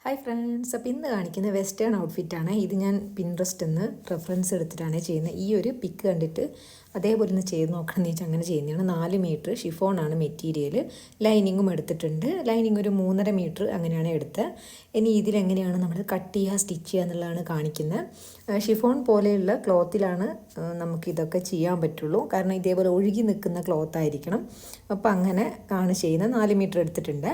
Hi friends, അപ്പോൾ ഇന്ന് കാണിക്കുന്ന വെസ്റ്റേൺ ഔട്ട്ഫിറ്റാണ്. ഇത് ഞാൻ പിൻട്രസ്റ്റ് നിന്ന് റെഫറൻസ് എടുത്തിട്ടാണ് ചെയ്യുന്നത്. ഈ ഒരു പിക്ക് കണ്ടിട്ട് അതേപോലെ ഒന്ന് ചെയ്ത് നോക്കണമെന്ന് വെച്ചാൽ അങ്ങനെ ചെയ്യുന്നതാണ്. 4 മീറ്റർ ഷിഫോണാണ് മെറ്റീരിയൽ. ലൈനിങ്ങും എടുത്തിട്ടുണ്ട്. ലൈനിങ് ഒരു 3.5 മീറ്റർ അങ്ങനെയാണ് എടുത്തത്. ഇനി ഇതിലെങ്ങനെയാണ് നമ്മൾ കട്ട് ചെയ്യുക, സ്റ്റിച്ച് ചെയ്യുക എന്നുള്ളതാണ് കാണിക്കുന്നത്. ഷിഫോൺ പോലെയുള്ള ക്ലോത്തിലാണ് നമുക്കിതൊക്കെ ചെയ്യാൻ പറ്റുള്ളൂ. കാരണം ഇതേപോലെ ഒഴുകി നിൽക്കുന്ന ക്ലോത്ത് ആയിരിക്കണം. അപ്പോൾ അങ്ങനെ ആണ് ചെയ്യുന്നത്. 4 മീറ്റർ എടുത്തിട്ടുണ്ട്.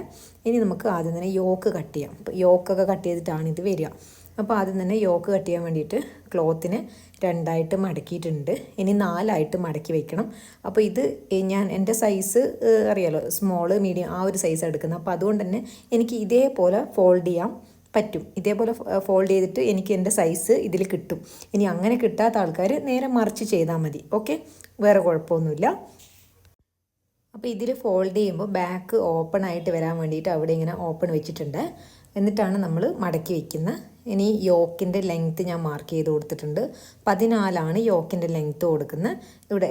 ഇനി നമുക്ക് ആദ്യം തന്നെ യോക്ക് കട്ട് ചെയ്യാം. അപ്പോൾ യോക്കൊക്കെ കട്ട് ചെയ്തിട്ടാണ് ഇത് വരിക. അപ്പോൾ ആദ്യം തന്നെ യോക്ക് കട്ട് ചെയ്യാൻ വേണ്ടിയിട്ട് ക്ലോത്തിനെ 2ആയിട്ട് മടക്കിയിട്ടുണ്ട്. ഇനി 4ആയിട്ട് മടക്കി വെക്കണം. അപ്പോൾ ഇത് ഞാൻ എൻ്റെ സൈസ് അറിയാലോ, സ്മോള് മീഡിയം ആ ഒരു സൈസ് എടുക്കുന്നത്. അപ്പോൾ അതുകൊണ്ട് തന്നെ എനിക്ക് ഇതേപോലെ ഫോൾഡ് ചെയ്യാൻ പറ്റും. ഇതേപോലെ ഫോൾഡ് ചെയ്തിട്ട് എനിക്ക് എൻ്റെ സൈസ് ഇതിൽ കിട്ടും. ഇനി അങ്ങനെ കിട്ടാത്ത ആൾക്കാർ നേരെ മറിച്ച് ചെയ്താൽ മതി. ഓക്കെ, വേറെ കുഴപ്പമൊന്നുമില്ല. അപ്പോൾ ഇതിൽ ഫോൾഡ് ചെയ്യുമ്പോൾ ബാക്ക് ഓപ്പൺ ആയിട്ട് വരാൻ വേണ്ടിയിട്ട് അവിടെ ഇങ്ങനെ ഓപ്പൺ വെച്ചിട്ടുണ്ട്. എന്നിട്ടാണ് നമ്മൾ മടക്കി വയ്ക്കുന്നത്. ഇനി യോക്കിൻ്റെ ലെങ്ത്ത് ഞാൻ മാർക്ക് ചെയ്ത് കൊടുത്തിട്ടുണ്ട്. 14 യോക്കിൻ്റെ ലെങ്ത്ത് കൊടുക്കുന്നത്.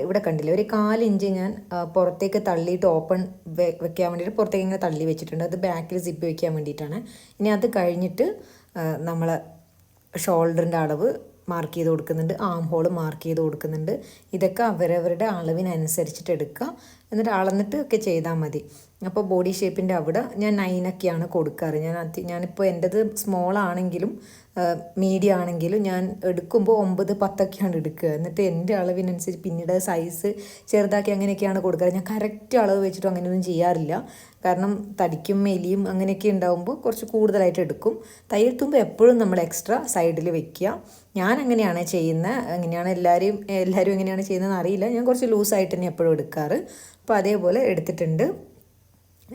ഇവിടെ കണ്ടില്ലേ, ഒരു 4 ഇഞ്ച് ഞാൻ പുറത്തേക്ക് തള്ളിയിട്ട് ഓപ്പൺ വെക്കാൻ വേണ്ടിയിട്ട് പുറത്തേക്ക് ഇങ്ങനെ തള്ളി വെച്ചിട്ടുണ്ട്. അത് ബാക്കിൽ സിപ്പ് വയ്ക്കാൻ വേണ്ടിയിട്ടാണ്. ഇനി അത് കഴിഞ്ഞിട്ട് നമ്മൾ ഷോൾഡറിൻ്റെ അളവ് മാർക്ക് ചെയ്ത് കൊടുക്കുന്നുണ്ട്. ആം ഹോൾ മാർക്ക് ചെയ്ത് കൊടുക്കുന്നുണ്ട്. ഇതൊക്കെ അവരവരുടെ അളവിനനുസരിച്ചിട്ട് എടുക്കുക. എന്നിട്ട് അളന്നിട്ട് ഒക്കെ ചെയ്താൽ മതി. അപ്പോൾ ബോഡി ഷേപ്പിൻ്റെ അവിടെ ഞാൻ 9ഒക്കെയാണ് കൊടുക്കാറ്. ഞാനിപ്പോൾ എൻ്റെത് സ്മോൾ ആണെങ്കിലും മീഡിയം ആണെങ്കിലും ഞാൻ എടുക്കുമ്പോൾ 9, 10ഒക്കെയാണ് എടുക്കുക. എന്നിട്ട് എൻ്റെ അളവിനനുസരിച്ച് പിന്നീട് സൈസ് ചെറുതാക്കി അങ്ങനെയൊക്കെയാണ് കൊടുക്കാറ്. ഞാൻ കറക്റ്റ് അളവ് വെച്ചിട്ടും അങ്ങനെയൊന്നും ചെയ്യാറില്ല. കാരണം തടിക്കും മെലിയും അങ്ങനെയൊക്കെ ഉണ്ടാകുമ്പോൾ കുറച്ച് കൂടുതലായിട്ട് എടുക്കും. തയ്യൽ തുമ്പ് എപ്പോഴും നമ്മൾ എക്സ്ട്രാ സൈഡിൽ വെക്കുക. ഞാൻ അങ്ങനെയാണ് ചെയ്യുന്നത്. അങ്ങനെയാണ് എല്ലാവരും എങ്ങനെയാണ് ചെയ്യുന്നതെന്ന് അറിയില്ല. ഞാൻ കുറച്ച് ലൂസായിട്ട് തന്നെ എപ്പോഴും എടുക്കാറ്. അപ്പോൾ അതേപോലെ എടുത്തിട്ടുണ്ട്.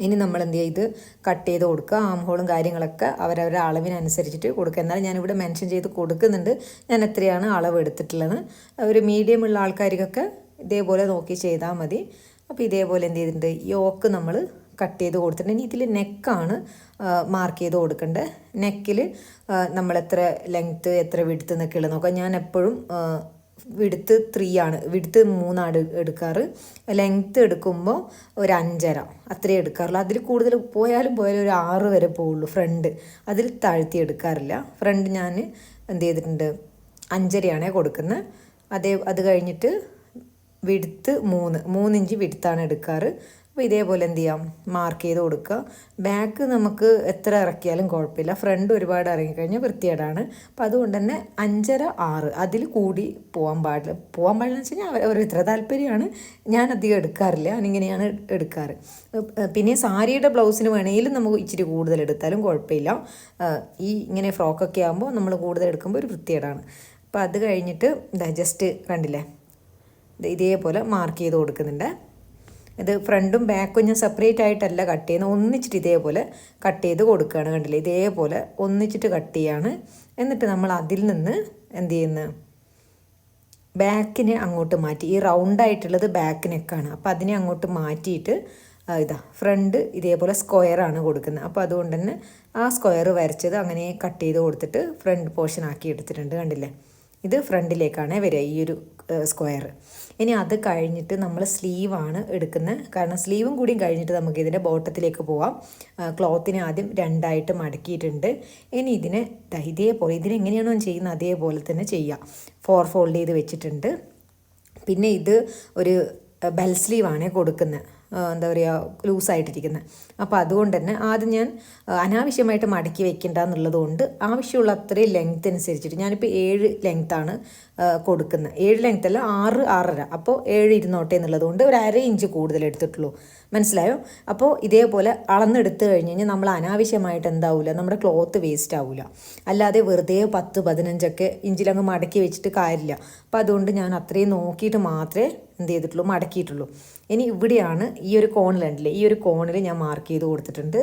ഇനി നമ്മൾ എന്ത് ചെയ്യുക, ഇത് കട്ട് ചെയ്ത് കൊടുക്കുക. ആം ഹോളും കാര്യങ്ങളൊക്കെ അവരവരുടെ അളവിനനുസരിച്ചിട്ട് കൊടുക്കുക. എന്നാലും ഞാനിവിടെ മെൻഷൻ ചെയ്ത് കൊടുക്കുന്നുണ്ട് ഞാൻ എത്രയാണ് അളവ് എടുത്തിട്ടുള്ളത്. ഒരു മീഡിയം ഉള്ള ആൾക്കാർക്കൊക്കെ ഇതേപോലെ നോക്കി ചെയ്താൽ മതി. അപ്പോൾ ഇതേപോലെ എന്ത് ചെയ്തിട്ടുണ്ട്, യോക്ക് നമ്മൾ കട്ട് ചെയ്ത് കൊടുത്തിട്ടുണ്ട്. ഇനി ഇതിൽ നെക്കാണ് മാർക്ക് ചെയ്ത് കൊടുക്കേണ്ടത്. നെക്കിൽ നമ്മൾ എത്ര ലെങ്ത്ത് എത്ര വിഡ്ത്ത് എന്നൊക്കെ ഉള്ളത് നോക്കാം. ഞാൻ എപ്പോഴും വിഡ്ത്ത് 3 ആണ്, വിഡ്ത്ത് 3 എടുക്കാറ്. ലെങ്ത്ത് എടുക്കുമ്പോൾ ഒരു 5.5 അത്രയും എടുക്കാറുള്ളൂ. അതിൽ കൂടുതൽ പോയാലും ഒരു 6 വരെ പോവുള്ളൂ ഫ്രണ്ട്. അതിൽ താഴ്ത്തി എടുക്കാറില്ല. ഫ്രണ്ട് ഞാൻ എന്ത് ചെയ്തിട്ടുണ്ട്, 5.5 കൊടുക്കുന്നത്. അത് കഴിഞ്ഞിട്ട് വിഡ്ത്ത് 3 ഇഞ്ച് വിഡ്ത്താണ് എടുക്കാറ്. അപ്പോൾ ഇതേപോലെ എന്ത് ചെയ്യാം, മാർക്ക് ചെയ്ത് കൊടുക്കുക. ബാക്ക് നമുക്ക് എത്ര ഇറക്കിയാലും കുഴപ്പമില്ല. ഫ്രണ്ട് ഒരുപാട് ഇറങ്ങിക്കഴിഞ്ഞാൽ വൃത്തികേടാണ്. അപ്പോൾ അതുകൊണ്ട് തന്നെ 5.5, 6 അതിൽ കൂടി പോകാൻ പാടില്ല എന്ന് വെച്ച് കഴിഞ്ഞാൽ അവർ ഇത്ര താല്പര്യമാണ്. ഞാൻ അധികം എടുക്കാറില്ല, ഞാനിങ്ങനെയാണ് എടുക്കാറ്. പിന്നെ സാരിയുടെ ബ്ലൗസിന് വേണമെങ്കിലും നമുക്ക് ഇച്ചിരി കൂടുതൽ എടുത്താലും കുഴപ്പമില്ല. ഇങ്ങനെ ഫ്രോക്കൊക്കെ ആകുമ്പോൾ നമ്മൾ കൂടുതൽ എടുക്കുമ്പോൾ ഒരു വൃത്തികേടാണ്. അപ്പോൾ അത് കഴിഞ്ഞിട്ട് ജസ്റ്റ് കണ്ടില്ലേ, ഇതേപോലെ മാർക്ക് ചെയ്ത് കൊടുക്കുന്നുണ്ട്. ഇത് ഫ്രണ്ടും ബാക്കും ഞാൻ സെപ്പറേറ്റ് ആയിട്ടല്ല കട്ട് ചെയ്യുന്നത്, ഒന്നിച്ചിട്ട് ഇതേപോലെ കട്ട് ചെയ്ത് കൊടുക്കുകയാണ്. കണ്ടില്ലേ, ഇതേപോലെ ഒന്നിച്ചിട്ട് കട്ട് ചെയ്യാണ്. എന്നിട്ട് നമ്മൾ അതിൽ നിന്ന് എന്ത് ചെയ്യുന്നു, ബാക്കിനെ അങ്ങോട്ട് മാറ്റി. ഈ റൗണ്ടായിട്ടുള്ളത് ബാക്ക് നെക്കാണ്. അപ്പോൾ അതിനെ അങ്ങോട്ട് മാറ്റിയിട്ട് ഫ്രണ്ട് ഇതേപോലെ സ്ക്വയറാണ് കൊടുക്കുന്നത്. അപ്പോൾ അതുകൊണ്ട് തന്നെ ആ സ്ക്വയർ വരച്ചത് അങ്ങനെ കട്ട് ചെയ്ത് കൊടുത്തിട്ട് ഫ്രണ്ട് പോർഷൻ ആക്കി എടുത്തിട്ടുണ്ട്. കണ്ടില്ലേ, ഇത് ഫ്രണ്ടിലേക്കാണ് വരിക ഈ ഒരു സ്ക്വയർ. ഇനി അത് കഴിഞ്ഞിട്ട് നമ്മൾ സ്ലീവാണ് എടുക്കുന്നത്. കാരണം സ്ലീവും കൂടിയും കഴിഞ്ഞിട്ട് നമുക്ക് ഇതിൻ്റെ ബോട്ടത്തിലേക്ക് പോവാം. ക്ലോത്തിനെ ആദ്യം 2ആയിട്ട് മടക്കിയിട്ടുണ്ട്. ഇനി ഇതേപോലെ ഇതിനെങ്ങനെയാണോ ചെയ്യുന്നത് അതേപോലെ തന്നെ ചെയ്യാം. 4 ഫോൾഡ് ചെയ്ത് വെച്ചിട്ടുണ്ട്. പിന്നെ ഇത് ഒരു ബെൽ സ്ലീവാണ് കൊടുക്കുന്നത്, എന്താ പറയുക, ലൂസായിട്ടിരിക്കുന്നത്. അപ്പോൾ അതുകൊണ്ട് തന്നെ ആദ്യം ഞാൻ അനാവശ്യമായിട്ട് മടക്കി വെക്കേണ്ട എന്നുള്ളത് കൊണ്ട് ആവശ്യമുള്ള അത്രയും ലെങ്ത്ത് അനുസരിച്ചിട്ട് ഞാനിപ്പോൾ 7 ലെങ്ത്താണ് കൊടുക്കുന്നത്. 7 ലെങ്ത്ത് അല്ല, 6, 6.5. അപ്പോൾ 7 ഇരുന്നോട്ടെ എന്നുള്ളത് കൊണ്ട് ഒരു 1/2 ഇഞ്ച് കൂടുതൽ എടുത്തിട്ടുള്ളൂ. മനസ്സിലായോ? അപ്പോൾ ഇതേപോലെ അളന്നെടുത്ത് കഴിഞ്ഞ് കഴിഞ്ഞാൽ നമ്മൾ അനാവശ്യമായിട്ട് എന്താവില്ല, നമ്മുടെ ക്ലോത്ത് വേസ്റ്റ് ആവില്ല. അല്ലാതെ വെറുതെ 10, 15 ഇഞ്ചിലങ്ങ് മടക്കി വെച്ചിട്ട് കാര്യമില്ല. അപ്പോൾ അതുകൊണ്ട് ഞാൻ അത്രയും നോക്കിയിട്ട് മാത്രമേ എന്ത് ചെയ്തിട്ടുള്ളൂ, മടക്കിയിട്ടുള്ളൂ. ഇനി ഇവിടെയാണ് ഈ ഒരു കോണിലുണ്ടല്ലേ, ഈ ഒരു കോണിൽ ഞാൻ മാർക്ക് ചെയ്ത് കൊടുത്തിട്ടുണ്ട്.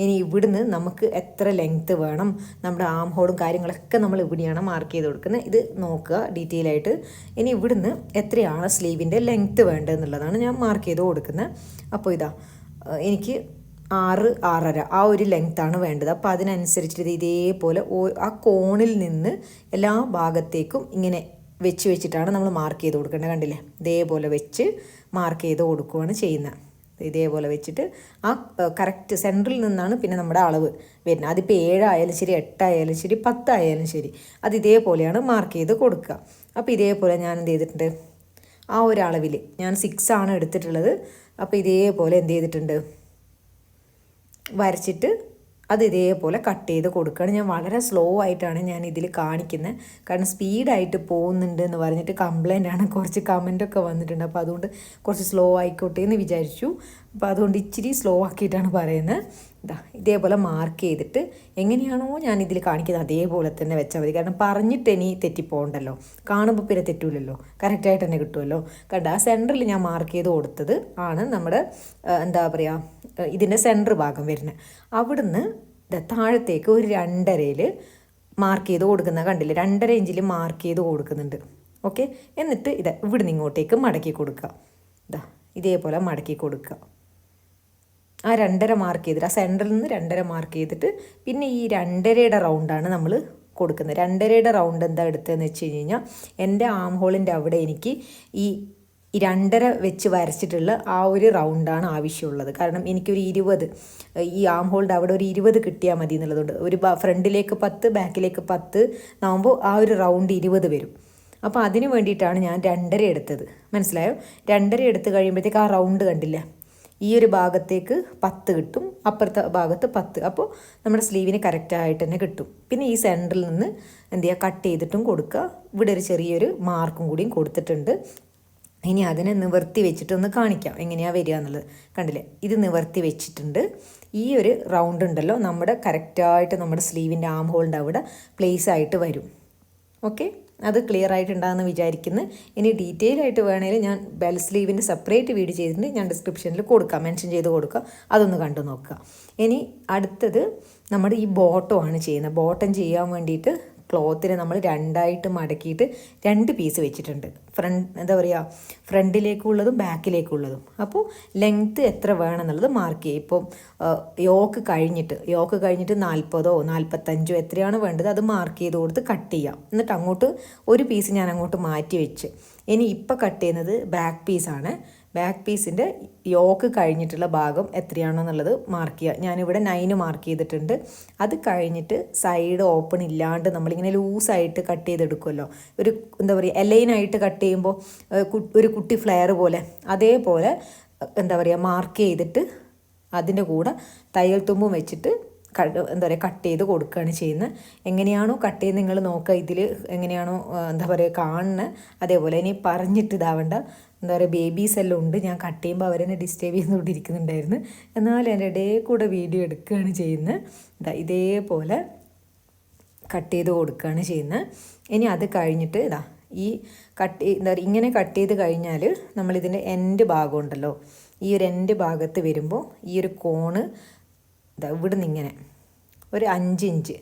ഇനി ഇവിടുന്ന് നമുക്ക് എത്ര ലെങ്ത്ത് വേണം, നമ്മുടെ ആം ഹോളും കാര്യങ്ങളൊക്കെ നമ്മൾ ഇവിടെയാണ് മാർക്ക് ചെയ്ത് കൊടുക്കുന്നത്. ഇത് നോക്കുക ഡീറ്റെയിൽ ആയിട്ട്. ഇനി ഇവിടുന്ന് എത്രയാണ് സ്ലീവിൻ്റെ ലെങ്ത്ത് വേണ്ടതെന്നുള്ളതാണ് ഞാൻ മാർക്ക് ചെയ്ത് കൊടുക്കുന്നത്. അപ്പോൾ എനിക്ക് 6, 6.5 ആ ഒരു ലെങ്ത്താണ് വേണ്ടത്. അപ്പോൾ അതിനനുസരിച്ചിട്ട് ഇതേപോലെ ആ കോണിൽ നിന്ന് എല്ലാ ഭാഗത്തേക്കും ഇങ്ങനെ വെച്ചിട്ടാണ് നമ്മൾ മാർക്ക് ചെയ്ത് കൊടുക്കേണ്ടത്. കണ്ടില്ലേ, ഇതേപോലെ വെച്ച് മാർക്ക് ചെയ്ത് കൊടുക്കുകയാണ് ചെയ്യുന്നത്. ഇതേപോലെ വെച്ചിട്ട് ആ കറക്റ്റ് സെൻറ്ററിൽ നിന്നാണ് പിന്നെ നമ്മുടെ അളവ് വരുന്നത്. അതിപ്പോൾ 7 ആയാലും ശരി, 8 ആയാലും ശരി, 10 ആയാലും ശരി, അത് ഇതേപോലെയാണ് മാർക്ക് ചെയ്ത് കൊടുക്കുക. അപ്പോൾ ഇതേപോലെ ഞാൻ എന്ത് ചെയ്തിട്ടുണ്ട്, ആ ഒരു അളവിൽ ഞാൻ 6 ആണ് എടുത്തിട്ടുള്ളത്. അപ്പോൾ ഇതേപോലെ എന്ത് ചെയ്തിട്ടുണ്ട്, വരച്ചിട്ട് അത് ഇതേപോലെ കട്ട് ചെയ്ത് കൊടുക്കുകയാണ്. ഞാൻ വളരെ സ്ലോ ആയിട്ടാണ് ഞാൻ ഇതിൽ കാണിക്കുന്നത്, കാരണം സ്പീഡായിട്ട് പോകുന്നുണ്ട് എന്ന് പറഞ്ഞിട്ട് കംപ്ലൈൻ്റ് ആണ്, കുറച്ച് കമൻറ്റൊക്കെ വന്നിട്ടുണ്ട്. അപ്പോൾ അതുകൊണ്ട് കുറച്ച് സ്ലോ ആയിക്കോട്ടെ എന്ന് വിചാരിച്ചു. അപ്പോൾ അതുകൊണ്ട് ഇച്ചിരി സ്ലോ ആക്കിയിട്ടാണ് പറയുന്നത്. ഇതേപോലെ മാർക്ക് ചെയ്തിട്ട് എങ്ങനെയാണോ ഞാൻ ഇതിൽ കാണിക്കുന്നത് അതേപോലെ തന്നെ വെച്ചാൽ മതി. കാരണം പറഞ്ഞിട്ട് ഇനി തെറ്റിപ്പോകണ്ടല്ലോ, കാണുമ്പോൾ പിന്നെ തെറ്റൂലല്ലോ, കറക്റ്റായിട്ട് തന്നെ കിട്ടുമല്ലോ. കണ്ട ആ സെൻറ്ററിൽ ഞാൻ മാർക്ക് ചെയ്ത് കൊടുത്തത് ആണ് നമ്മുടെ എന്താ പറയുക ഇതിൻ്റെ സെൻറ്റർ ഭാഗം വരുന്നത്. അവിടുന്ന് താഴത്തേക്ക് ഒരു 2.5 മാർക്ക് ചെയ്ത് കൊടുക്കുന്നത് കണ്ടില്ലേ, 2.5 ഇഞ്ചിൽ മാർക്ക് ചെയ്ത് കൊടുക്കുന്നുണ്ട്. ഓക്കെ, എന്നിട്ട് ഇവിടുന്ന് ഇങ്ങോട്ടേക്ക് മടക്കി കൊടുക്കുക. ഇതേപോലെ മടക്കി കൊടുക്കുക. ആ 2.5 മാർക്ക് ചെയ്തിട്ട്, ആ സെൻറ്ററിൽ നിന്ന് 2.5 മാർക്ക് ചെയ്തിട്ട് പിന്നെ ഈ 2.5യുടെ റൗണ്ടാണ് നമ്മൾ കൊടുക്കുന്നത്. 2.5യുടെ റൗണ്ട് എന്താ എടുത്തതെന്ന് വെച്ച് കഴിഞ്ഞാൽ, എൻ്റെ ആം ഹോളിൻ്റെ അവിടെ എനിക്ക് ഈ 2.5 വെച്ച് വരച്ചിട്ടുള്ള ആ ഒരു റൗണ്ടാണ് ആവശ്യമുള്ളത്. കാരണം എനിക്കൊരു 20 ഈ ആം ഹോളിൻ്റെ അവിടെ ഒരു 20 കിട്ടിയാൽ മതി എന്നുള്ളതുകൊണ്ട്, ഒരു ഫ്രണ്ടിലേക്ക് 10 ബാക്കിലേക്ക് 10 ആകുമ്പോൾ ആ ഒരു റൗണ്ട് 20 വരും. അപ്പോൾ അതിന് വേണ്ടിയിട്ടാണ് ഞാൻ 2.5 എടുത്തത്. മനസ്സിലായോ? 2.5 എടുത്ത് കഴിയുമ്പോഴത്തേക്ക് ആ റൗണ്ട് കണ്ടില്ല, ഈ ഒരു ഭാഗത്തേക്ക് 10 കിട്ടും, അപ്പുറത്തെ ഭാഗത്ത് 10. അപ്പോൾ നമ്മുടെ സ്ലീവിന് കറക്റ്റായിട്ട് തന്നെ കിട്ടും. പിന്നെ ഈ സെൻറ്ററിൽ നിന്ന് എന്ത് ചെയ്യുക, കട്ട് ചെയ്തിട്ടും കൊടുക്കുക. ഇവിടെ ഒരു ചെറിയൊരു മാർക്കും കൂടിയും കൊടുത്തിട്ടുണ്ട്. ഇനി അതിനെ നിവർത്തി വെച്ചിട്ടൊന്ന് കാണിക്കാം എങ്ങനെയാണ് വരിക എന്നുള്ളത്. കണ്ടില്ലേ, ഇത് നിവർത്തി വെച്ചിട്ടുണ്ട്. ഈ ഒരു റൗണ്ട് ഉണ്ടല്ലോ നമ്മുടെ കറക്റ്റായിട്ട് നമ്മുടെ സ്ലീവിൻ്റെ ആം ഹോളിൻ്റെ അവിടെ പ്ലേസ് ആയിട്ട് വരും. ഓക്കെ, അത് ക്ലിയർ ആയിട്ടുണ്ടാകുമെന്ന് വിചാരിക്കുന്നു. ഇനി ഡീറ്റെയിൽ ആയിട്ട് വേണമെങ്കിൽ ഞാൻ ബെൽ സ്ലീവിൻ്റെ സെപ്പറേറ്റ് വീഡിയോ ചെയ്തിട്ടുണ്ട്, ഞാൻ ഡിസ്ക്രിപ്ഷനിൽ കൊടുക്കാം, മെൻഷൻ ചെയ്ത് കൊടുക്കാം, അതൊന്ന് കണ്ടു നോക്കുക. ഇനി അടുത്തത് നമ്മുടെ ഈ ബോട്ടമാണ് ചെയ്യുന്നത്. ബോട്ടം ചെയ്യാൻ വേണ്ടിയിട്ട് ക്ലോത്തിനെ നമ്മൾ 2ആയിട്ട് മടക്കിയിട്ട് 2 പീസ് വെച്ചിട്ടുണ്ട്. എന്താ പറയുക, ഫ്രണ്ടിലേക്കുള്ളതും ബാക്കിലേക്കുള്ളതും. അപ്പോൾ ലെങ്ത്ത് എത്ര വേണമെന്നുള്ളത് മാർക്ക് ചെയ്യുക. ഇപ്പം യോക്ക് കഴിഞ്ഞിട്ട് 40 45 എത്രയാണ് വേണ്ടത് അത് മാർക്ക് ചെയ്ത് കൊടുത്ത് കട്ട് ചെയ്യാം. എന്നിട്ട് അങ്ങോട്ട് ഒരു പീസ് ഞാൻ അങ്ങോട്ട് മാറ്റി വെച്ച്, ഇനി ഇപ്പം കട്ട് ചെയ്യുന്നത് ബാക്ക് പീസാണ്. ബാക്ക് പീസിൻ്റെ യോക്ക് കഴിഞ്ഞിട്ടുള്ള ഭാഗം എത്രയാണോ എന്നുള്ളത് മാർക്ക് ചെയ്യുക. ഞാനിവിടെ 9 മാർക്ക് ചെയ്തിട്ടുണ്ട്. അത് കഴിഞ്ഞിട്ട് സൈഡ് ഓപ്പൺ ഇല്ലാണ്ട് നമ്മളിങ്ങനെ ലൂസായിട്ട് കട്ട് ചെയ്തെടുക്കുമല്ലോ, ഒരു എന്താ പറയുക എലൈനായിട്ട് കട്ട് ചെയ്യുമ്പോൾ ഒരു കുട്ടി ഫ്ലെയർ പോലെ, അതേപോലെ എന്താ പറയുക മാർക്ക് ചെയ്തിട്ട് അതിൻ്റെ കൂടെ തയ്യൽ തുമ്പും വെച്ചിട്ട് എന്താ പറയുക കട്ട് ചെയ്ത് കൊടുക്കുകയാണ് ചെയ്യുന്നത്. എങ്ങനെയാണോ കട്ട് ചെയ്ത് നിങ്ങൾ നോക്കുക, ഇതിൽ എങ്ങനെയാണോ എന്താ പറയുക കാണുന്നത് അതേപോലെ. ഇനി പറഞ്ഞിട്ട് ഇതാവേണ്ട, എന്താ പറയുക ബേബീസ് എല്ലാം ഉണ്ട്, ഞാൻ കട്ട് ചെയ്യുമ്പോൾ അവരെന്നെ ഡിസ്റ്റർബ് ചെയ്തുകൊണ്ടിരിക്കുന്നുണ്ടായിരുന്നു. എന്നാൽ എൻ്റെ ഇടയിൽ കൂടെ വീഡിയോ എടുക്കുകയാണ് ചെയ്യുന്നത്. ഇതേപോലെ കട്ട് ചെയ്ത് കൊടുക്കുകയാണ് ചെയ്യുന്നത്. ഇനി അത് കഴിഞ്ഞിട്ട് ഈ എന്താ പറയുക ഇങ്ങനെ കട്ട് ചെയ്ത് കഴിഞ്ഞാൽ നമ്മളിതിൻ്റെ എൻഡ് ഭാഗം ഉണ്ടല്ലോ, ഈ ഒരു എൻഡ് ഭാഗത്ത് വരുമ്പോൾ ഈ ഒരു കോണ് ഇവിടുന്ന് ഇങ്ങനെ ഒരു 5 ഇഞ്ച്,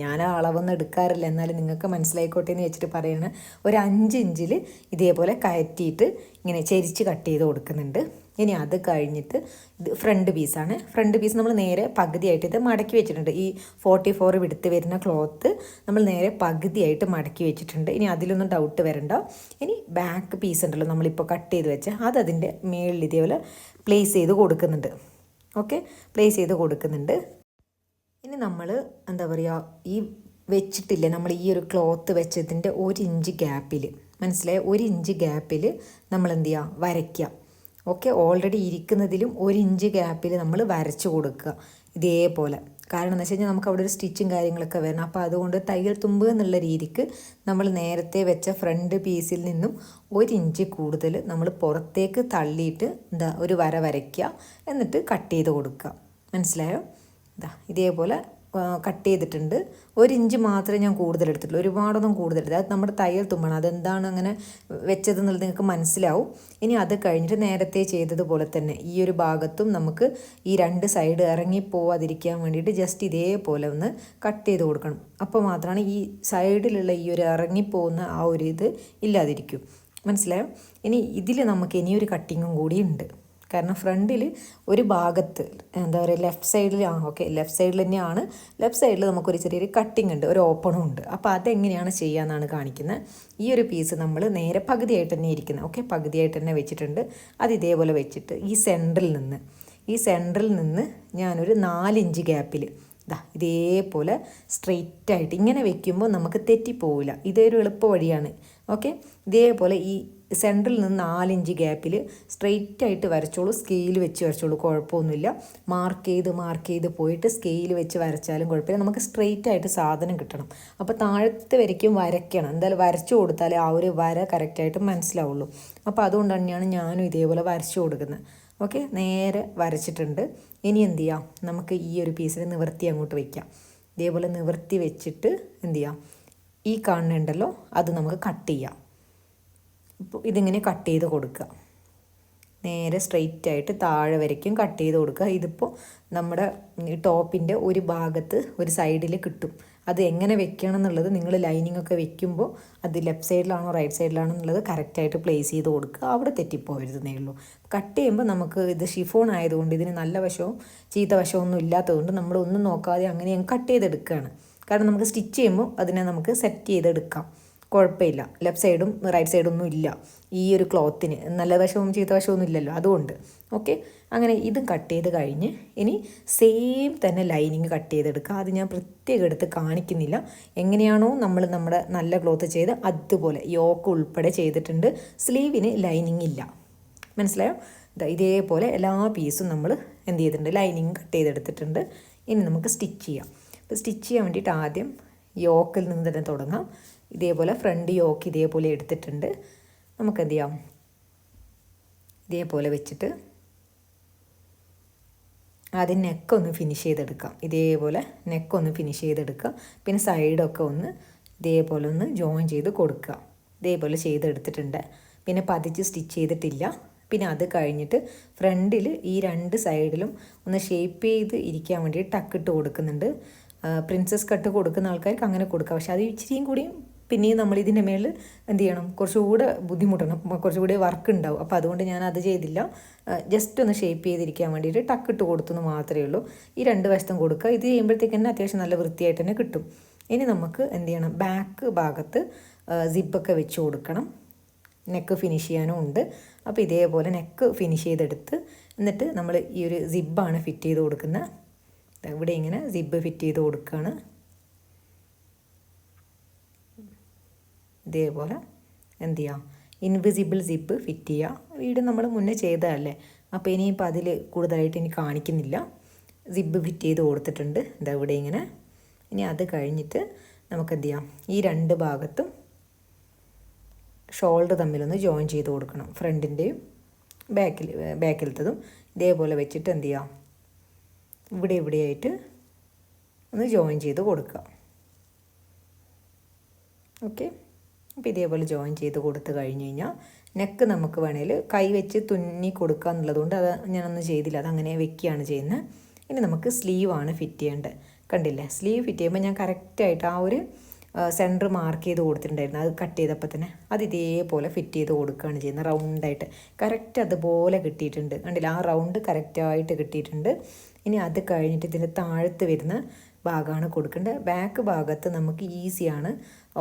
ഞാൻ അളവൊന്നും എടുക്കാറില്ല എന്നാലും നിങ്ങൾക്ക് മനസ്സിലായിക്കോട്ടെ എന്ന് വെച്ചിട്ട് പറയണ, ഒരു 5 ഇഞ്ചിൽ ഇതേപോലെ കയറ്റിയിട്ട് ഇങ്ങനെ ചെരിച്ച് കട്ട് ചെയ്ത് കൊടുക്കുന്നുണ്ട്. ഇനി അത് കഴിഞ്ഞിട്ട് ഇത് ഫ്രണ്ട് പീസാണ്. ഫ്രണ്ട് പീസ് നമ്മൾ നേരെ പകുതിയായിട്ട് ഇത് മടക്കി വെച്ചിട്ടുണ്ട്. ഈ 44 വിടുത്ത് വരുന്ന ക്ലോത്ത് നമ്മൾ നേരെ പകുതിയായിട്ട് മടക്കി വെച്ചിട്ടുണ്ട്. ഇനി അതിലൊന്നും ഡൗട്ട് വരണ്ട. ഇനി ബാക്ക് പീസ് ഉണ്ടല്ലോ നമ്മളിപ്പോൾ കട്ട് ചെയ്ത് വെച്ച, അത് അതിൻ്റെ മേളിൽ ഇതേപോലെ പ്ലേസ് ചെയ്ത് കൊടുക്കുന്നുണ്ട്. ഓക്കെ, പ്ലേസ് ചെയ്ത് കൊടുക്കുന്നുണ്ട്. ഇനി നമ്മൾ എന്താ പറയുക ഈ വെച്ചിട്ടില്ലേ നമ്മൾ ഈ ഒരു ക്ലോത്ത് വെച്ചതിൻ്റെ 1 ഇഞ്ച് ഗ്യാപ്പിൽ, മനസ്സിലായ 1 ഇഞ്ച് ഗ്യാപ്പിൽ നമ്മൾ എന്ത് ചെയ്യുക വരയ്ക്കുക. ഓക്കെ, ഓൾറെഡി ഇരിക്കുന്നതിലും 1 ഇഞ്ച് ഗ്യാപ്പിൽ നമ്മൾ വരച്ച് കൊടുക്കുക ഇതേപോലെ. കാരണം എന്ന് വെച്ച് കഴിഞ്ഞാൽ നമുക്ക് അവിടെ ഒരു സ്റ്റിച്ചും കാര്യങ്ങളൊക്കെ വരണം. അപ്പോൾ അതുകൊണ്ട് തയ്യൽ തുമ്പ് എന്നുള്ള രീതിക്ക് നമ്മൾ നേരത്തെ വെച്ച ഫ്രണ്ട് പീസിൽ നിന്നും 1 ഇഞ്ച് കൂടുതൽ നമ്മൾ പുറത്തേക്ക് തള്ളിയിട്ട് ഒരു വര വരയ്ക്കുക, എന്നിട്ട് കട്ട് ചെയ്ത് കൊടുക്കുക. മനസ്സിലായോ? ഇതേപോലെ കട്ട് ചെയ്തിട്ടുണ്ട്. 1 ഇഞ്ച് മാത്രമേ ഞാൻ കൂടുതൽ എടുത്തിട്ടുള്ളൂ, ഒരുപാടൊന്നും കൂടുതലെടുത്തില്ല. അത് നമ്മുടെ തയ്യൽ തുമ്പാണ്, അതെന്താണ് അങ്ങനെ വെച്ചതെന്നുള്ളത് നിങ്ങൾക്ക് മനസ്സിലാവും. ഇനി അത് കഴിഞ്ഞിട്ട് നേരത്തെ ചെയ്തതുപോലെ തന്നെ ഈ ഒരു ഭാഗത്തും നമുക്ക് ഈ 2 സൈഡ് ഇറങ്ങിപ്പോവാതിരിക്കാൻ വേണ്ടിയിട്ട് ജസ്റ്റ് ഇതേപോലെ ഒന്ന് കട്ട് ചെയ്ത് കൊടുക്കണം. അപ്പോൾ മാത്രമാണ് ഈ സൈഡിലുള്ള ഈ ഒരു ഇറങ്ങിപ്പോകുന്ന ആ ഒരു ഇത് ഇല്ലാതിരിക്കും. മനസ്സിലായോ? ഇനി ഇതിൽ നമുക്ക് ഇനിയൊരു കട്ടിങ്ങും കൂടി ഉണ്ട്. കാരണം ഫ്രണ്ടിൽ ഒരു ഭാഗത്ത് എന്താ പറയുക ലെഫ്റ്റ് സൈഡിൽ ഓക്കെ ലെഫ്റ്റ് സൈഡിൽ തന്നെയാണ്. ലെഫ്റ്റ് സൈഡിൽ നമുക്കൊരു ചെറിയൊരു കട്ടിങ് ഉണ്ട്, ഒരു ഓപ്പണും ഉണ്ട്. അപ്പോൾ അതെങ്ങനെയാണ് ചെയ്യാമെന്നാണ് കാണിക്കുന്നത്. ഈ ഒരു പീസ് നമ്മൾ നേരെ പകുതിയായിട്ട് തന്നെ ഇരിക്കുന്നത്. ഓക്കെ, പകുതിയായിട്ട് തന്നെ വെച്ചിട്ടുണ്ട്. അത് ഇതേപോലെ വെച്ചിട്ട് ഈ സെൻറ്ററിൽ നിന്ന് ഞാനൊരു 4 ഇഞ്ച് ഗ്യാപ്പിൽ ഇതേപോലെ സ്ട്രെയിറ്റായിട്ട് ഇങ്ങനെ വെക്കുമ്പോൾ നമുക്ക് തെറ്റിപ്പോവില്ല. ഇതൊരു എളുപ്പ വഴിയാണ്. ഓക്കെ, ഇതേപോലെ ഈ സെൻറ്ററിൽ നിന്ന് 4 ഇഞ്ച് ഗ്യാപ്പിൽ സ്ട്രെയിറ്റായിട്ട് വരച്ചോളൂ. സ്കെയിൽ വെച്ച് വരച്ചോളൂ, കുഴപ്പമൊന്നുമില്ല. മാർക്ക് ചെയ്ത് പോയിട്ട് സ്കെയിൽ വെച്ച് വരച്ചാലും കുഴപ്പമില്ല. നമുക്ക് സ്ട്രെയിറ്റായിട്ട് സാധനം കിട്ടണം. അപ്പോൾ താഴത്തെ വരയ്ക്കും വരയ്ക്കണം. എന്തായാലും വരച്ചു കൊടുത്താലേ ആ ഒരു വര കറക്റ്റായിട്ട് മനസ്സിലാവുള്ളൂ. അപ്പോൾ അതുകൊണ്ട് തന്നെയാണ് ഞാനും ഇതേപോലെ വരച്ചു കൊടുക്കുന്നത്. ഓക്കെ, നേരെ വരച്ചിട്ടുണ്ട്. ഇനി എന്ത് ചെയ്യാം, നമുക്ക് ഈ ഒരു പീസിൽ നിവർത്തി അങ്ങോട്ട് വയ്ക്കാം. ഇതേപോലെ നിവർത്തി വെച്ചിട്ട് എന്ത് ചെയ്യാം, ഈ കാണുന്നുണ്ടല്ലോ അത് നമുക്ക് കട്ട് ചെയ്യാം. ഇപ്പോൾ ഇതിങ്ങനെ കട്ട് ചെയ്ത് കൊടുക്കുക. നേരെ സ്ട്രെയിറ്റ് ആയിട്ട് താഴെ വരയ്ക്കും കട്ട് ചെയ്ത് കൊടുക്കുക. ഇതിപ്പോൾ നമ്മുടെ ടോപ്പിൻ്റെ ഒരു ഭാഗത്ത് ഒരു സൈഡിൽ കിട്ടും. അത് എങ്ങനെ വെക്കണം എന്നുള്ളത് നിങ്ങൾ ലൈനിങ് ഒക്കെ വെക്കുമ്പോൾ അത് ലെഫ്റ്റ് സൈഡിലാണോ റൈറ്റ് സൈഡിലാണോ എന്നുള്ളത് കറക്റ്റായിട്ട് പ്ലേസ് ചെയ്ത് കൊടുക്കുക. അവിടെ തെറ്റിപ്പോയിരുന്നേ ഉള്ളൂ. കട്ട് ചെയ്യുമ്പോൾ നമുക്ക് ഇത് ഷിഫോൺ ആയതുകൊണ്ട് ഇതിന് നല്ല വശവും ചീത്ത വശവും ഒന്നും ഇല്ലാത്തതുകൊണ്ട് നമ്മൾ ഒന്നും നോക്കാതെ അങ്ങനെ കട്ട് ചെയ്തെടുക്കുകയാണ്. കാരണം നമുക്ക് സ്റ്റിച്ച് ചെയ്യുമ്പോൾ അതിനെ നമുക്ക് സെറ്റ് ചെയ്തെടുക്കാം, കുഴപ്പമില്ല. ലെഫ്റ്റ് സൈഡും റൈറ്റ് സൈഡും ഒന്നും ഇല്ല ഈ ഒരു ക്ലോത്തിന്, നല്ല വശവും ചീത്ത വശമൊന്നും ഇല്ലല്ലോ, അതുകൊണ്ട്. ഓക്കെ, അങ്ങനെ ഇത് കട്ട് ചെയ്ത് കഴിഞ്ഞ് ഇനി സെയിം തന്നെ ലൈനിങ് കട്ട് ചെയ്തെടുക്കുക. അത് ഞാൻ പ്രത്യേകം എടുത്ത് കാണിക്കുന്നില്ല. എങ്ങനെയാണോ നമ്മൾ നമ്മുടെ നല്ല ക്ലോത്ത് ചെയ്ത് അതുപോലെ യോക്ക് ഉൾപ്പെടെ ചെയ്തിട്ടുണ്ട്. സ്ലീവിന് ലൈനിങ് ഇല്ല, മനസ്സിലായോ? ഇതേപോലെ എല്ലാ പീസും നമ്മൾ എന്ത് ചെയ്തിട്ടുണ്ട്, ലൈനിങ് കട്ട് ചെയ്തെടുത്തിട്ടുണ്ട്. ഇനി നമുക്ക് സ്റ്റിച്ച് ചെയ്യാം. അപ്പോൾ സ്റ്റിച്ച് ചെയ്യാൻ വേണ്ടിയിട്ട് ആദ്യം യോക്കിൽ നിന്ന് തന്നെ തുടങ്ങാം. ഇതേപോലെ ഫ്രണ്ട് യോക്ക് ഇതേപോലെ എടുത്തിട്ടുണ്ട്. നമുക്ക് എന്ത് ചെയ്യാം, ഇതേപോലെ വെച്ചിട്ട് ആദ്യം നെക്കൊന്ന് ഫിനിഷ് ചെയ്തെടുക്കാം. ഇതേപോലെ നെക്കൊന്ന് ഫിനിഷ് ചെയ്തെടുക്കുക. പിന്നെ സൈഡൊക്കെ ഒന്ന് ഇതേപോലെ ഒന്ന് ജോയിൻ ചെയ്ത് കൊടുക്കുക. ഇതേപോലെ ചെയ്തെടുത്തിട്ടുണ്ട്. പിന്നെ പതിച്ച് സ്റ്റിച്ച് ചെയ്തിട്ടില്ല. പിന്നെ അത് കഴിഞ്ഞിട്ട് ഫ്രണ്ടിൽ ഈ 2 സൈഡിലും ഒന്ന് ഷേപ്പ് ചെയ്ത് ഇരിക്കാൻ വേണ്ടി ടക്കിട്ട് കൊടുക്കുന്നുണ്ട്. പ്രിൻസസ് കട്ട് കൊടുക്കുന്ന ആൾക്കാർക്ക് അങ്ങനെ കൊടുക്കാം. പക്ഷെ അത് ഇച്ചിരിയും കൂടിയും പിന്നെയും നമ്മൾ ഇതിൻ്റെ മേളിൽ എന്ത് ചെയ്യണം, കുറച്ചുകൂടെ ബുദ്ധിമുട്ടണം, കുറച്ചുകൂടി വർക്ക് ഉണ്ടാവും. അപ്പോൾ അതുകൊണ്ട് ഞാൻ അത് ചെയ്തില്ല. ജസ്റ്റ് ഒന്ന് ഷേപ്പ് ചെയ്തിരിക്കാൻ വേണ്ടിയിട്ട് ടക്കിട്ട് കൊടുത്തെന്ന് മാത്രമേ ഉള്ളൂ. ഈ 2 വശത്തും കൊടുക്കുക. ഇത് ചെയ്യുമ്പോഴത്തേക്ക് തന്നെ അത്യാവശ്യം നല്ല വൃത്തിയായിട്ട് തന്നെ കിട്ടും. ഇനി നമുക്ക് എന്ത് ചെയ്യണം, ബാക്ക് ഭാഗത്ത് സിപ്പൊക്കെ വെച്ച് കൊടുക്കണം. നെക്ക് ഫിനിഷ് ചെയ്യാനും ഉണ്ട്. അപ്പോൾ ഇതേപോലെ നെക്ക് ഫിനിഷ് ചെയ്തെടുത്ത് എന്നിട്ട് നമ്മൾ ഈ ഒരു സിബ്ബാണ് ഫിറ്റ് ചെയ്ത് കൊടുക്കുന്നത്. ഇവിടെ ഇങ്ങനെ സിബ്ബ് ഫിറ്റ് ചെയ്ത് കൊടുക്കുകയാണ്. ഇതേപോലെ എന്ത് ചെയ്യുക, ഇൻവിസിബിൾ സിബ്ബ് ഫിറ്റ് ചെയ്യുക. വീട് നമ്മൾ മുന്നേ ചെയ്തതല്ലേ, അപ്പോൾ ഇനിയിപ്പോൾ അതിൽ കൂടുതലായിട്ട് ഇനി കാണിക്കുന്നില്ല. സിബ്ബ് ഫിറ്റ് ചെയ്ത് കൊടുത്തിട്ടുണ്ട്. ഇവിടെ ഇങ്ങനെ. ഇനി അത് കഴിഞ്ഞിട്ട് നമുക്ക് എന്ത് ചെയ്യാം, ഈ 2 ഭാഗത്തും ഷോൾഡർ തമ്മിലൊന്ന് ജോയിൻ ചെയ്ത് കൊടുക്കണം. ഫ്രണ്ടിൻ്റെയും ബാക്കിലത്തതും ഇതേപോലെ വെച്ചിട്ട് എന്ത് ചെയ്യാം, ഇവിടെയായിട്ട് ഒന്ന് ജോയിൻ ചെയ്ത് കൊടുക്കുക. ഓക്കെ, അപ്പോൾ ഇതേപോലെ ജോയിൻ ചെയ്ത് കൊടുത്ത് കഴിഞ്ഞ് കഴിഞ്ഞാൽ നെക്ക് നമുക്ക് വേണേൽ കൈ വെച്ച് തുന്നി കൊടുക്കുക എന്നുള്ളതുകൊണ്ട് അത് ഞാനൊന്നും ചെയ്തില്ല, അതങ്ങനെ വെക്കുകയാണ് ചെയ്യുന്നത്. ഇനി നമുക്ക് സ്ലീവാണ് ഫിറ്റ് ചെയ്യേണ്ടത്. കണ്ടില്ലേ, സ്ലീവ് ഫിറ്റ് ചെയ്യുമ്പോൾ ഞാൻ കറക്റ്റായിട്ട് ആ ഒരു സെൻറ്റർ മാർക്ക് ചെയ്ത് കൊടുത്തിട്ടുണ്ടായിരുന്നു. അത് കട്ട് ചെയ്തപ്പോൾ തന്നെ അത് ഇതേപോലെ ഫിറ്റ് ചെയ്ത് കൊടുക്കുകയാണ് ചെയ്യുന്നത്. റൗണ്ടായിട്ട് കറക്റ്റ് അതുപോലെ കിട്ടിയിട്ടുണ്ട്. കണ്ടില്ല, ആ റൗണ്ട് കറക്റ്റായിട്ട് കിട്ടിയിട്ടുണ്ട്. ഇനി അത് കഴിഞ്ഞിട്ട് ഇതിൻ്റെ താഴത്ത് വരുന്ന ഭാഗമാണ് കൊടുക്കേണ്ടത്. ബാക്ക് ഭാഗത്ത് നമുക്ക് ഈസിയാണ്,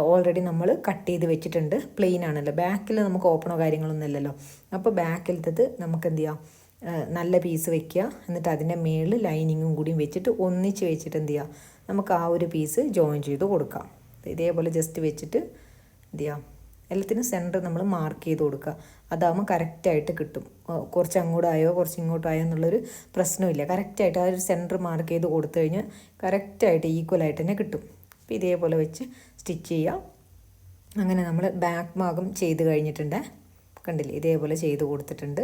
ഓൾറെഡി നമ്മൾ കട്ട് ചെയ്ത് വെച്ചിട്ടുണ്ട്. പ്ലെയിൻ ആണല്ലോ, ബാക്കിൽ നമുക്ക് ഓപ്പണോ കാര്യങ്ങളൊന്നും ഇല്ലല്ലോ. അപ്പോൾ ബാക്കിലത്തത് നമുക്ക് എന്ത് ചെയ്യാം, നല്ല പീസ് വെക്കുക. എന്നിട്ട് അതിൻ്റെ മേളിൽ ലൈനിങ്ങും കൂടിയും വെച്ചിട്ട് ഒന്നിച്ച് വെച്ചിട്ട് എന്ത് ചെയ്യുക, നമുക്ക് ആ ഒരു പീസ് ജോയിൻ ചെയ്ത് കൊടുക്കാം. ഇതേപോലെ ജസ്റ്റ് വെച്ചിട്ട് എന്ത് ചെയ്യാം, എല്ലാത്തിനും സെൻറ്റർ നമ്മൾ മാർക്ക് ചെയ്ത് കൊടുക്കുക. അതാകുമ്പോൾ കറക്റ്റായിട്ട് കിട്ടും. കുറച്ച് അങ്ങോട്ടായോ കുറച്ച് ഇങ്ങോട്ടായോ എന്നുള്ളൊരു പ്രശ്നമില്ല. കറക്റ്റായിട്ട് ആ ഒരു സെൻറ്റർ മാർക്ക് ചെയ്ത് കൊടുത്തു കഴിഞ്ഞാൽ കറക്റ്റായിട്ട് ഈക്വലായിട്ട് തന്നെ കിട്ടും. അപ്പോൾ ഇതേപോലെ വെച്ച് സ്റ്റിച്ച് ചെയ്യുക. അങ്ങനെ നമ്മൾ ബാക്ക് ഭാഗം ചെയ്ത് കഴിഞ്ഞിട്ടുണ്ട്. കണ്ടില്ലേ, ഇതേപോലെ ചെയ്ത് കൊടുത്തിട്ടുണ്ട്.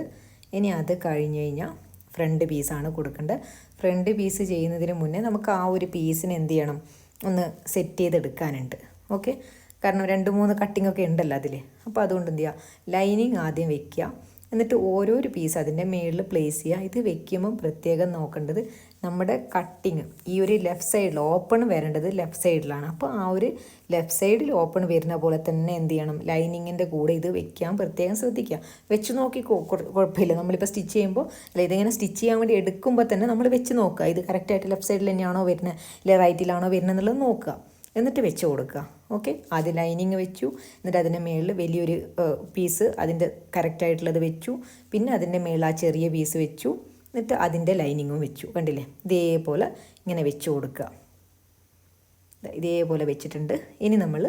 ഇനി അത് കഴിഞ്ഞ് കഴിഞ്ഞാൽ ഫ്രണ്ട് പീസാണ് കൊടുക്കേണ്ടത്. ഫ്രണ്ട് പീസ് ചെയ്യുന്നതിന് മുന്നേ നമുക്ക് ആ ഒരു പീസിന് എന്ത് ചെയ്യണം, ഒന്ന് സെറ്റ് ചെയ്തെടുക്കാനുണ്ട്. ഓക്കെ, കാരണം 2-3 കട്ടിങ്ങൊക്കെ ഉണ്ടല്ലോ അതിൽ. അപ്പോൾ അതുകൊണ്ട് എന്ത് ചെയ്യുക, ലൈനിങ് ആദ്യം വെക്കുക. എന്നിട്ട് ഓരോരോ പീസ് അതിൻ്റെ മേളിൽ പ്ലേസ് ചെയ്യുക. ഇത് വെക്കുമ്പം പ്രത്യേകം നോക്കേണ്ടത് നമ്മുടെ കട്ടിങ് ഈ ഒരു ലെഫ്റ്റ് സൈഡിൽ ഓപ്പൺ വരേണ്ടത് ലെഫ്റ്റ് സൈഡിലാണ്. അപ്പോൾ ആ ഒരു ലെഫ്റ്റ് സൈഡിൽ ഓപ്പൺ വരുന്ന പോലെ തന്നെ എന്ത് ചെയ്യണം, ലൈനിങ്ങിൻ്റെ കൂടെ ഇത് വെക്കാൻ പ്രത്യേകം ശ്രദ്ധിക്കുക. വെച്ച് നോക്കി കുഴപ്പമില്ല. നമ്മളിപ്പോൾ സ്റ്റിച്ച് ചെയ്യുമ്പോൾ അല്ല ഇതിങ്ങനെ സ്റ്റിച്ച് ചെയ്യാൻ വേണ്ടി എടുക്കുമ്പോൾ തന്നെ നമ്മൾ വെച്ച് നോക്കുക, ഇത് കറക്റ്റായിട്ട് ലെഫ്റ്റ് സൈഡിൽ തന്നെയാണോ വരുന്നത് അല്ലെ റൈറ്റിലാണോ വരുന്നത് എന്നുള്ളത് നോക്കുക. എന്നിട്ട് വെച്ച് കൊടുക്കുക. ഓക്കെ, ആദ്യം ലൈനിങ് വെച്ചു, എന്നിട്ട് അതിൻ്റെ മുകളിൽ വലിയൊരു പീസ് അതിൻ്റെ കറക്റ്റായിട്ടുള്ളത് വെച്ചു, പിന്നെ അതിൻ്റെ മുകളിൽ ആ ചെറിയ പീസ് വെച്ചു, എന്നിട്ട് അതിൻ്റെ ലൈനിങ്ങും വെച്ചു. കണ്ടില്ലേ, ഇതേപോലെ ഇങ്ങനെ വെച്ച് കൊടുക്കുക. ഇതേപോലെ വെച്ചിട്ടുണ്ട്. ഇനി നമ്മൾ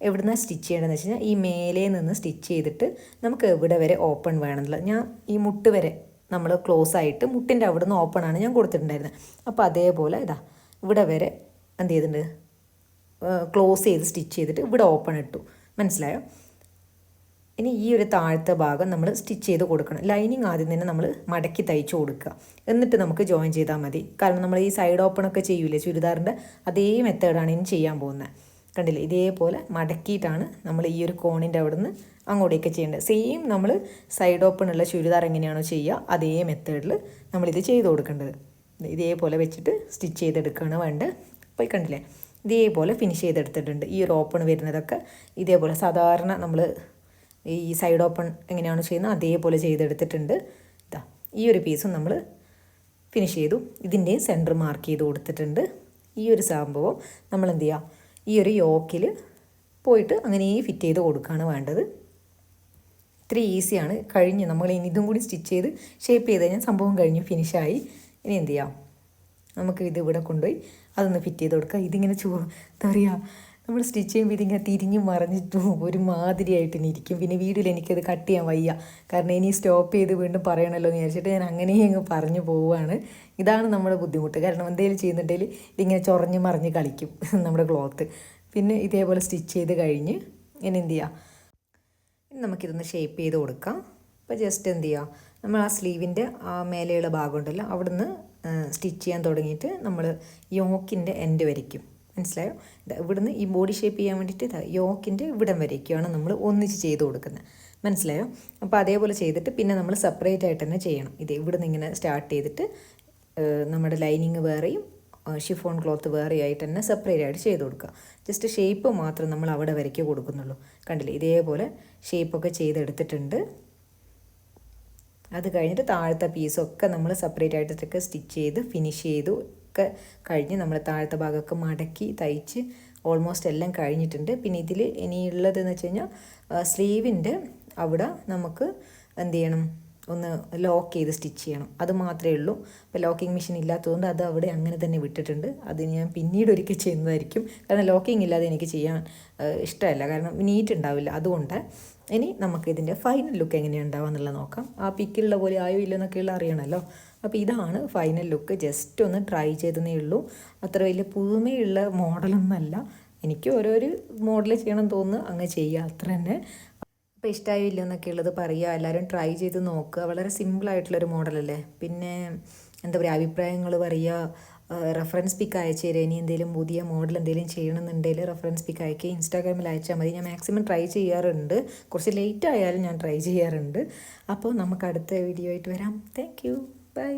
എവിടുന്നാണ് സ്റ്റിച്ച് ചെയ്യേണ്ടതെന്ന് വെച്ച് കഴിഞ്ഞാൽ ഈ മേലേ നിന്ന് സ്റ്റിച്ച് ചെയ്തിട്ട് നമുക്ക് എവിടെ വരെ ഓപ്പൺ വേണമെന്നുള്ളത്, ഞാൻ ഈ മുട്ട് വരെ നമ്മൾ ക്ലോസ് ആയിട്ട് മുട്ടിൻ്റെ അവിടെ നിന്ന് ഓപ്പൺ ആണ് ഞാൻ കൊടുത്തിട്ടുണ്ടായിരുന്നത്. അപ്പോൾ അതേപോലെ ഇതാ ഇവിടെ വരെ എന്ത് ചെയ്തിട്ടുണ്ട്, ക്ലോസ് ചെയ്ത് സ്റ്റിച്ച് ചെയ്തിട്ട് ഇവിടെ ഓപ്പൺ ഇട്ടു. മനസ്സിലായോ? ഇനി ഈ ഒരു താഴത്തെ ഭാഗം നമ്മൾ സ്റ്റിച്ച് ചെയ്ത് കൊടുക്കണം. ലൈനിങ് ആദ്യം തന്നെ നമ്മൾ മടക്കി തയ്ച്ചു കൊടുക്കുക, എന്നിട്ട് നമുക്ക് ജോയിൻ ചെയ്താൽ മതി. കാരണം നമ്മൾ ഈ സൈഡ് ഓപ്പൺ ഒക്കെ ചെയ്യൂലേ ചുരിദാറിൻ്റെ, അതേ മെത്തേഡാണ് ഇനി ചെയ്യാൻ പോകുന്നത്. കണ്ടില്ലേ, ഇതേപോലെ മടക്കിയിട്ടാണ് നമ്മൾ ഈ ഒരു കോണിൻ്റെ അവിടെ നിന്ന് അങ്ങോട്ടേക്ക് ചെയ്യേണ്ടത്. സെയിം നമ്മൾ സൈഡ് ഓപ്പൺ ഉള്ള ചുരിദാർ എങ്ങനെയാണോ ചെയ്യുക അതേ മെത്തേഡിൽ നമ്മളിത് ചെയ്ത് കൊടുക്കേണ്ടത്. ഇതേപോലെ വെച്ചിട്ട് സ്റ്റിച്ച് ചെയ്തെടുക്കുകയാണ് വേണ്ടത്. അപ്പോൾ കണ്ടില്ലേ, ഇതേപോലെ ഫിനിഷ് ചെയ്തെടുത്തിട്ടുണ്ട്. ഈ ഒരു ഓപ്പൺ വരുന്നതൊക്കെ ഇതേപോലെ സാധാരണ നമ്മൾ ഈ സൈഡ് ഓപ്പൺ എങ്ങനെയാണ് ചെയ്യുന്നത് അതേപോലെ ചെയ്തെടുത്തിട്ടുണ്ട്. ഇതാ ഈ ഒരു പീസും നമ്മൾ ഫിനിഷ് ചെയ്തു. ഇതിൻ്റെയും സെൻറ്റർ മാർക്ക് ചെയ്ത് കൊടുത്തിട്ടുണ്ട്. ഈ ഒരു സംഭവം നമ്മൾ എന്ത് ചെയ്യുക, ഈ ഒരു യോക്കിൽ പോയിട്ട് അങ്ങനെ ഫിറ്റ് ചെയ്ത് കൊടുക്കുകയാണ് വേണ്ടത്. ഇത്ര ഈസിയാണ്. കഴിഞ്ഞ് നമ്മൾ ഇനി ഇതും കൂടി സ്റ്റിച്ച് ചെയ്ത് ഷേപ്പ് ചെയ്ത് കഴിഞ്ഞാൽ സംഭവം കഴിഞ്ഞു, ഫിനിഷായി. ഇനി എന്ത് ചെയ്യാം, നമുക്ക് ഇത് ഇവിടെ കൊണ്ടുപോയി അതൊന്ന് ഫിറ്റ് ചെയ്ത് കൊടുക്കുക. ഇതിങ്ങനെ എന്താ പറയുക, നമ്മൾ സ്റ്റിച്ച് ചെയ്യുമ്പോൾ ഇതിങ്ങനെ തിരിഞ്ഞ് മറിഞ്ഞിട്ട് ഒരു മാതിരിയായിട്ട് ഇരിക്കും. പിന്നെ വീഡിയോയിൽ എനിക്കത് കട്ട് ചെയ്യാൻ വയ്യ, കാരണം ഇനി സ്റ്റോപ്പ് ചെയ്ത് വീണ്ടും പറയണമല്ലോ എന്ന് വിചാരിച്ചിട്ട് ഞാൻ അങ്ങനെ അങ്ങ് പറഞ്ഞു പോവുകയാണ്. ഇതാണ് നമ്മുടെ ബുദ്ധിമുട്ട്. കാരണം എന്തെങ്കിലും ചെയ്യുന്നുണ്ടെങ്കിൽ ഇതിങ്ങനെ ചൊറഞ്ഞ് മറിഞ്ഞ് കളിക്കും നമ്മുടെ ക്ലോത്ത്. പിന്നെ ഇതേപോലെ സ്റ്റിച്ച് ചെയ്ത് കഴിഞ്ഞ് ഇനി എന്ത് ചെയ്യുക, നമുക്കിതൊന്ന് ഷേപ്പ് ചെയ്ത് കൊടുക്കാം. അപ്പോൾ ജസ്റ്റ് എന്ത് ചെയ്യുക, നമ്മൾ ആ സ്ലീവിൻ്റെ ആ മേലെയുള്ള ഭാഗം ഉണ്ടല്ലോ അവിടുന്ന് സ്റ്റിച്ച് ചെയ്യാൻ തുടങ്ങിയിട്ട് നമ്മൾ യോക്കിൻ്റെ എൻഡ് വരയ്ക്കും. മനസ്സിലായോ? ഇവിടുന്ന് ഈ ബോഡി ഷേപ്പ് ചെയ്യാൻ വേണ്ടിയിട്ട് യോക്കിൻ്റെ ഇവിടം വരയ്ക്കുകയാണ് നമ്മൾ ഒന്നിച്ച് ചെയ്ത് കൊടുക്കുന്നത്. മനസ്സിലായോ? അപ്പോൾ അതേപോലെ ചെയ്തിട്ട് പിന്നെ നമ്മൾ സെപ്പറേറ്റ് ആയിട്ട് തന്നെ ചെയ്യണം. ഇത് ഇവിടുന്ന് ഇങ്ങനെ സ്റ്റാർട്ട് ചെയ്തിട്ട് നമ്മുടെ ലൈനിങ് വേറെയും ഷിഫോൺ ക്ലോത്ത് വേറെ ആയിട്ട് തന്നെ സെപ്പറേറ്റ് ആയിട്ട് ചെയ്ത് കൊടുക്കുക. ജസ്റ്റ് ഷേപ്പ് മാത്രം നമ്മൾ അവിടെ വരയ്ക്ക് കൊടുക്കുന്നുള്ളൂ. കണ്ടില്ലേ, ഇതേപോലെ ഷേപ്പൊക്കെ ചെയ്തെടുത്തിട്ടുണ്ട്. അത് കഴിഞ്ഞിട്ട് താഴത്തെ പീസൊക്കെ നമ്മൾ സെപ്പറേറ്റ് ആയിട്ടൊക്കെ സ്റ്റിച്ച് ചെയ്ത് ഫിനിഷ് ചെയ്തു ഒക്കെ കഴിഞ്ഞ് നമ്മൾ താഴത്തെ ഭാഗമൊക്കെ മടക്കി തയ്ച്ച് ഓൾമോസ്റ്റ് എല്ലാം കഴിഞ്ഞിട്ടുണ്ട്. പിന്നെ ഇതിൽ ഇനിയുള്ളതെന്ന് വെച്ച് കഴിഞ്ഞാൽ സ്ലീവിൻ്റെ അവിടെ നമുക്ക് എന്ത് ചെയ്യണം, ഒന്ന് ലോക്ക് ചെയ്ത് സ്റ്റിച്ച് ചെയ്യണം. അത് മാത്രമേ ഉള്ളൂ. അപ്പോൾ ലോക്കിംഗ് മെഷീൻ ഇല്ലാത്തതുകൊണ്ട് അത് അവിടെ അങ്ങനെ തന്നെ വിട്ടിട്ടുണ്ട്. അത് ഞാൻ പിന്നീട് ഒരിക്കൽ ചെയ്യുന്നതായിരിക്കും. കാരണം ലോക്കിംഗ് ഇല്ലാതെ എനിക്ക് ചെയ്യാൻ ഇഷ്ടമല്ല, കാരണം നീറ്റ് ഉണ്ടാവില്ല. അതുകൊണ്ട് ഇനി നമുക്കിതിൻ്റെ ഫൈനൽ ലുക്ക് എങ്ങനെയാണ് ഉണ്ടാവുക എന്നുള്ളത് നോക്കാം. ആ പിക്കിലുള്ള പോലെ ആയോ ഇല്ലെന്നൊക്കെയുള്ള അറിയണമല്ലോ. അപ്പോൾ ഇതാണ് ഫൈനൽ ലുക്ക്. ജസ്റ്റ് ഒന്ന് ട്രൈ ചെയ്തതേ ഉള്ളൂ. അത്ര വലിയ പുതുമയുള്ള മോഡലൊന്നുമല്ല. എനിക്ക് ഓരോരു മോഡൽ ചെയ്യണം തോന്നുന്നു, അങ്ങ് ചെയ്യുക, അത്ര തന്നെ. അപ്പോൾ ഇഷ്ടമായോ ഇല്ലെന്നൊക്കെ ഉള്ളത് പറയുക. എല്ലാവരും ട്രൈ ചെയ്ത് നോക്കുക. വളരെ സിമ്പിളായിട്ടുള്ളൊരു മോഡലല്ലേ. പിന്നെ എന്താ പറയുക, അഭിപ്രായങ്ങൾ പറയുക. റെഫറൻസ് പിക്ക് അയച്ചു തരാം. ഇനി എന്തെങ്കിലും പുതിയ മോഡൽ എന്തെങ്കിലും ചെയ്യണമെന്നുണ്ടെങ്കിൽ റെഫറൻസ് പിക്ക് അയക്കുക. ഇൻസ്റ്റാഗ്രാമിൽ അയച്ചാൽ മതി. ഞാൻ മാക്സിമം ട്രൈ ചെയ്യാറുണ്ട്. കുറച്ച് ലേറ്റ് ആയാലും ഞാൻ ട്രൈ ചെയ്യാറുണ്ട്. അപ്പോൾ നമുക്ക് അടുത്ത വീഡിയോ ആയിട്ട് വരാം. Thank you. ബൈ.